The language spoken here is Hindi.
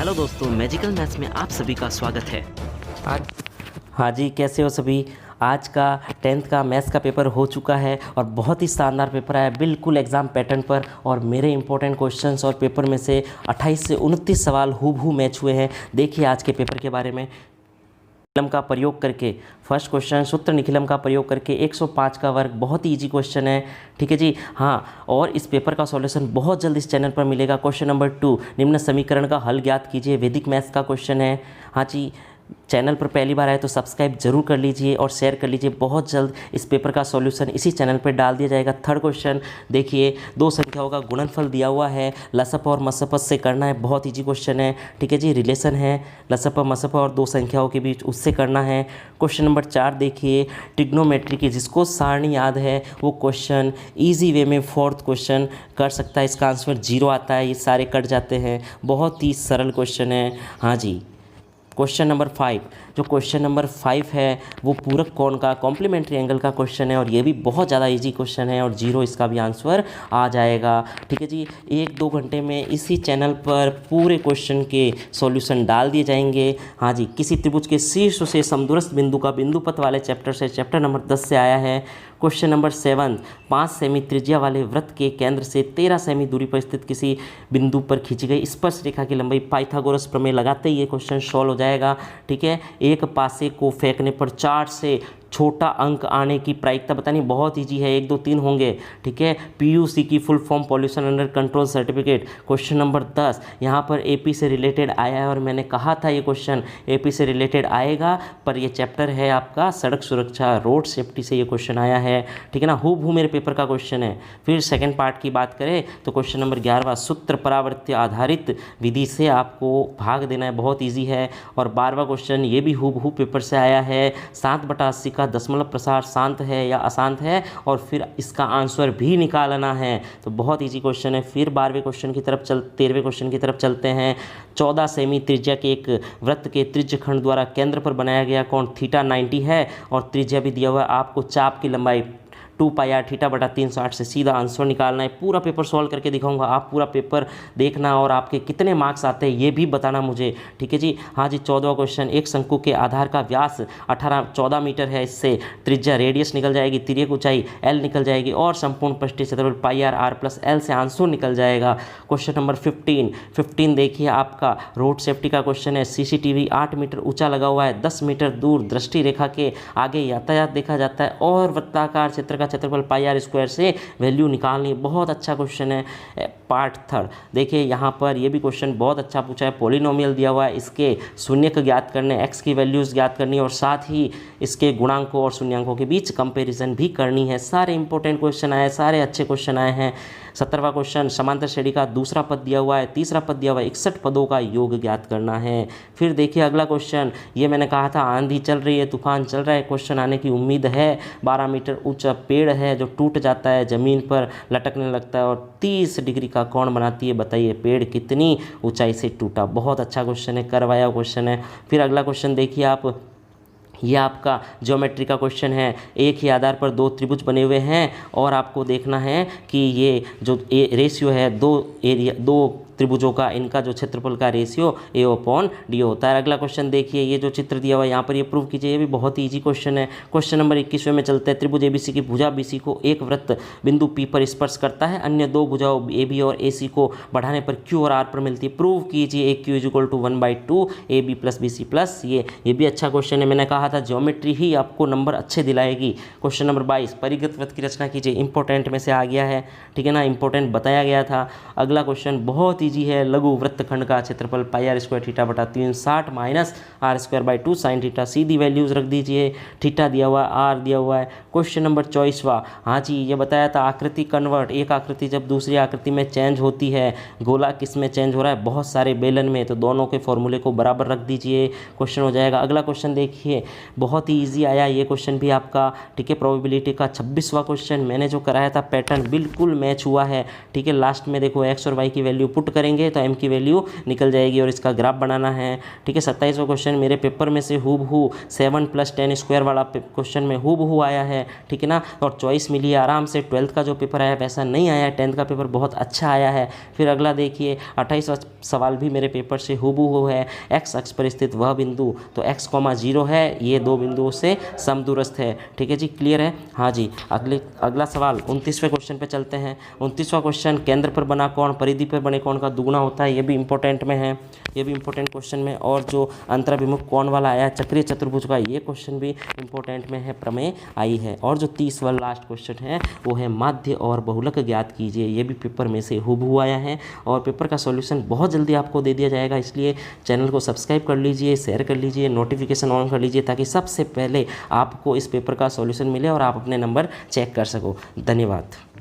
हेलो दोस्तों, मैजिकल मैथ्स में आप सभी का स्वागत है। आज हाँ जी, कैसे हो सभी। आज का 10th का मैथ्स का पेपर हो चुका है और बहुत ही शानदार पेपर आया, बिल्कुल एग्ज़ाम पैटर्न पर। और मेरे इंपॉर्टेंट क्वेश्चंस और पेपर में से 28 से 29 सवाल हूबहू मैच हुए हैं। देखिए आज के पेपर के बारे में। निखिलम का प्रयोग करके फर्स्ट क्वेश्चन, सूत्र निखिलम का प्रयोग करके 105 का वर्ग, बहुत ही इजी क्वेश्चन है। ठीक है जी। हाँ, और इस पेपर का सॉल्यूशन बहुत जल्द इस चैनल पर मिलेगा। क्वेश्चन नंबर 2, निम्न समीकरण का हल ज्ञात कीजिए, वैदिक मैथ्स का क्वेश्चन है। हाँ जी, चैनल पर पहली बार आए तो सब्सक्राइब जरूर कर लीजिए और शेयर कर लीजिए। बहुत जल्द इस पेपर का सॉल्यूशन इसी चैनल पर डाल दिया जाएगा। थर्ड क्वेश्चन देखिए, दो संख्याओं का गुणनफल दिया हुआ है, लसप और मसप से करना है। बहुत इजी क्वेश्चन है। ठीक है जी, रिलेशन है लसप मसप और दो संख्याओं के बीच, उससे करना है। क्वेश्चन नंबर 4 देखिए, ट्रिग्नोमेट्री की जिसको सारणी याद है वो क्वेश्चन ईजी वे में फोर्थ क्वेश्चन कर सकता है। इसका आंसर 0 आता है, ये सारे कट जाते हैं। बहुत ही सरल क्वेश्चन है। हाँ जी। क्वेश्चन नंबर 5, जो क्वेश्चन नंबर 5 है वो पूरक कोण का कॉम्प्लीमेंट्री एंगल का क्वेश्चन है और ये भी बहुत ज़्यादा इजी क्वेश्चन है और 0 इसका भी आंसर आ जाएगा। ठीक है जी, 1-2 घंटे में इसी चैनल पर पूरे क्वेश्चन के सॉल्यूशन डाल दिए जाएंगे। हाँ जी, किसी त्रिभुज के शीर्ष से समदूरस्थ बिंदु का बिंदुपथ वाले चैप्टर से, चैप्टर नंबर 10 से आया है। क्वेश्चन नंबर 7, 5 सेमी त्रिज्या वाले वृत्त के केंद्र से 13 सेमी दूरी पर स्थित किसी बिंदु पर खींची गई स्पर्श रेखा की लंबाई, पाइथागोरस प्रमेय लगाते ही ये क्वेश्चन सॉल्व हो जाएगा। ठीक है, एक पासे को फेंकने पर 4 से छोटा अंक आने की प्रायिकता बतानी। बहुत इजी है, 1 2 3 होंगे। ठीक है, पीयूसी की full form pollution under control certificate. Question number 10 यहाँ पर एपी से रिलेटेड आया है और मैंने कहा था ये क्वेश्चन एपी से रिलेटेड आएगा, पर ये चैप्टर है आपका सड़क सुरक्षा, रोड सेफ्टी से ये क्वेश्चन आया है। ठीक है ना, हूबहू मेरे पेपर का क्वेश्चन है। फिर सेकेंड पार्ट की बात करें तो क्वेश्चन नंबर 11, सूत्र परावर्त्य आधारित विधि से आपको भाग देना है, बहुत ईजी है। और 12वां क्वेश्चन ये भी हूबहू पेपर से आया है, 7/80 का दशमलव प्रसार शांत है या अशांत है, और फिर इसका आंसर भी निकालना है। तो बहुत इजी क्वेश्चन है। फिर 13वें क्वेश्चन की तरफ चलते हैं। 14 सेमी त्रिज्या के एक वृत्त के त्रिज्य खंड द्वारा केंद्र पर बनाया गया कोण थीटा 90 है और त्रिज्या भी दिया हुआ है। आपको चाप की लंबाई 2πr θ/360 से सीधा आंसर निकालना है। पूरा पेपर सॉल्व करके दिखाऊंगा, आप पूरा पेपर देखना और आपके कितने मार्क्स आते हैं ये भी बताना मुझे। ठीक है जी। हाँ जी, 14वां क्वेश्चन, एक शंकु के आधार का व्यास 14 मीटर है, इससे त्रिज्या रेडियस निकल जाएगी, तिर्यक ऊंचाई l निकल जाएगी और संपूर्ण पृष्ठीय क्षेत्रफल πr/r+l से आंसर निकल जाएगा। क्वेश्चन नंबर 15 देखिए, आपका रोड सेफ्टी का क्वेश्चन है। सीसीटीवी 8 मीटर ऊंचा लगा हुआ है, 10 मीटर दूर दृष्टि रेखा के आगे यातायात देखा जाता है और वृत्ताकार क्षेत्र क्षेत्रफल πr² से वैल्यू निकालनी। बहुत अच्छा क्वेश्चन है। पार्ट 3 देखिए, यहाँ पर ये भी क्वेश्चन बहुत अच्छा पूछा है। पॉलिनोमियल दिया हुआ है, इसके शून्यक ज्ञात करने, x की वैल्यूज़ ज्ञात करनी और साथ ही इसके गुणांकों और शून्यांकों के बीच कंपैरिजन भी करनी है। सारे इंपॉर्टेंट क्वेश्चन आए, सारे अच्छे क्वेश्चन आए हैं। 17वां क्वेश्चन, समांतर श्रेणी का दूसरा पद दिया हुआ है, तीसरा पद दिया हुआ है, 61 पदों का योग ज्ञात करना है। फिर देखिए अगला क्वेश्चन, ये मैंने कहा था आंधी चल रही है, तूफान चल रहा है, क्वेश्चन आने की उम्मीद है। 12 मीटर ऊंचा पेड़ है जो टूट जाता है, ज़मीन पर लटकने लगता है और 30 डिग्री का कोण बनाती है। बताइए पेड़ कितनी ऊंचाई से टूटा। बहुत अच्छा क्वेश्चन है, करवाया क्वेश्चन है। फिर अगला क्वेश्चन देखिए आप, ये आपका ज्योमेट्री का क्वेश्चन है। एक ही आधार पर दो त्रिभुज बने हुए हैं और आपको देखना है कि ये जो रेशियो है दो त्रिभुजों का, इनका जो क्षेत्रफल का रेशियो A/D होता है। अगला क्वेश्चन देखिए, ये जो चित्र दिया हुआ है यहाँ पर ये प्रूव कीजिए। ये भी बहुत ही इजी क्वेश्चन है। क्वेश्चन नंबर 21वें में चलते हैं। त्रिभुज ABC की भुजा BC को एक वृत्त बिंदु P पर स्पर्श करता है, अन्य दो भुजाओं AB और AC को बढ़ाने पर Q और R पर मिलती है। प्रूव कीजिए AQ = 1/2 AB + BC + ये भी अच्छा क्वेश्चन है। मैंने कहा था ज्योमेट्री ही आपको नंबर अच्छे दिलाएगी। क्वेश्चन नंबर 22, परिगत वृत्त की रचना कीजिए। इंपॉर्टेंट में से आ गया है, ठीक है ना, इंपॉर्टेंट बताया गया था। अगला क्वेश्चन बहुत इजी है। लघु वृत्तखंड का क्षेत्रफल πr² θ/360 - r² sin θ। सीधी वैल्यूज रख दीजिए। थीटा दिया हुआ है, r दिया हुआ है। क्वेश्चन नंबर 24वां, हाँ जी, ये बताया था आकृति कन्वर्ट, एक आकृति जब दूसरी आकृति में चेंज होती है, गोला किस में चेंज हो रहा है, बहुत सारे बेलन में, तो दोनों के फॉर्मूले को बराबर रख दीजिए, क्वेश्चन हो जाएगा। अगला क्वेश्चन देखिए, बहुत ही ईजी आया ये क्वेश्चन भी आपका। ठीक है, प्रोबेबिलिटी का 26वां क्वेश्चन, मैंने जो कराया था पैटर्न बिल्कुल मैच हुआ है। ठीक है, लास्ट में देखो x और y की वैल्यू पुट करेंगे तो m की वैल्यू निकल जाएगी और इसका ग्राफ बनाना है। ठीक है, 27वां क्वेश्चन मेरे पेपर में से हूबहू 7 + 10 स्क्वायर वाला क्वेश्चन में हूबहू आया है। ठीक है ना, और चॉइस मिली है आराम से। 12th का जो पेपर आया वैसा नहीं आया है, 10th का पेपर बहुत अच्छा आया है। फिर अगला देखिए 28वां सवाल भी मेरे पेपर से हूबहू है। x अक्ष पर स्थित वह बिंदु, तो x, 0 है, ये दो बिंदुओं से समदूरस्थ है। ठीक है जी, क्लियर है? हाँ जी। अगला सवाल 29वें क्वेश्चन पे चलते हैं। 29वां क्वेश्चन, केंद्र पर बना कोण परिधि पर बने कोण का दुगुना होता है। ये भी इंपॉर्टेंट में है, ये भी इंपॉर्टेंट क्वेश्चन में। और जो अंतराभिमुख कोण वाला आया चक्रीय चतुर्भुज का, ये क्वेश्चन भी इंपॉर्टेंट में है, प्रमेय आई है। और जो 30वां लास्ट क्वेश्चन है वो है माध्य और बहुलक ज्ञात कीजिए। ये भी पेपर में से हूबहू आया है और पेपर का सॉल्यूशन बहुत जल्दी आपको दे दिया जाएगा, इसलिए चैनल को सब्सक्राइब कर लीजिए, शेयर कर लीजिए, नोटिफिकेशन ऑन कर लीजिए ताकि सबसे पहले आपको इस पेपर का सॉल्यूशन मिले और आप अपने नंबर चेक कर सको। धन्यवाद।